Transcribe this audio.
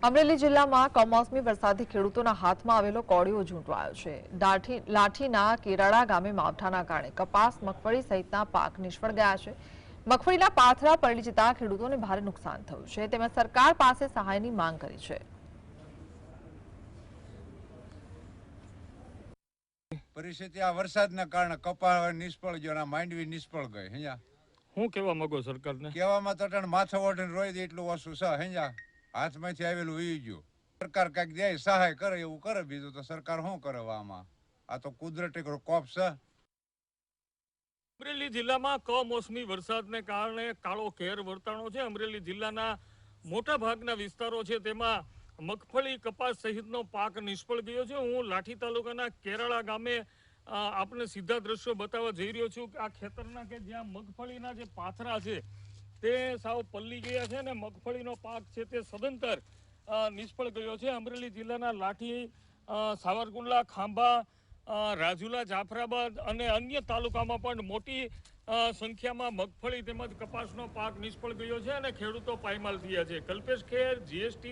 અમરેલી જિલ્લામાં કમોસમી વરસાદથી ખેડૂતોના હાથમાં આવેલો કોળિયો ઝૂંટવાયો છે। લાઠીના કેરાળા ગામે માવઠાના કારણે કપાસ, મગફળી સહિતના પાક નિષ્ફળ ગયા છે। મગફળીના પાથરા પલળી જતા ખેડૂતોને ભારે નુકસાન થયું છે, તેમજ સરકાર પાસે સહાયની માંગ કરી છે। પરિસ્થિતિ આ વરસાદના કારણે કપા નિષ્ફળ ગયો, માંડવી નિષ્ફળ ગઈ। અહીંયા હું કહેવા માંગુ સરકારને? કહેવામાં તો માથા ઓઢીને રોઈ દે એટલું ઓછું છે। અહીંયા હાથમાંથી આવેલું વી ગયું। સરકાર કાંઈક દે સહાય કરે એવું કરે, બીજું તો સરકાર શું કરે આમાં? આ તો કુદરતી કોપ છે। અમરેલી જિલ્લામાં કમોસમી વરસાદને કારણે કાળો કેર વર્તાણો છે। અમરેલી જિલ્લાના મોટા ભાગના વિસ્તારો છે તેમાં મગફળી, કપાસ સહિતનો પાક નિષ્ફળ ગયો છે। હું લાઠી તાલુકાના કેરાળા ગામે આપને સીધા દ્રશ્યો બતાવવા જઈ રહ્યો છું કે આ ખેતરના કે જ્યાં મગફળીના જે પાથરા છે તે સાવ પલ્લી ગયા છે અને મગફળીનો પાક છે તે સદંતર નિષ્ફળ ગયો છે। અમરેલી જિલ્લાના લાઠી, સાવરકુંડલા, ખાંભા, રાજુલા, જાફરાબાદ અને અન્ય તાલુકામાં પણ મોટી સંખ્યામાં મગફળી તેમજ કપાસનો પાક નિષ્ફળ ગયો છે અને ખેડૂતો પાયમાલ થયા છે। કલ્પેશ ખેર, GST।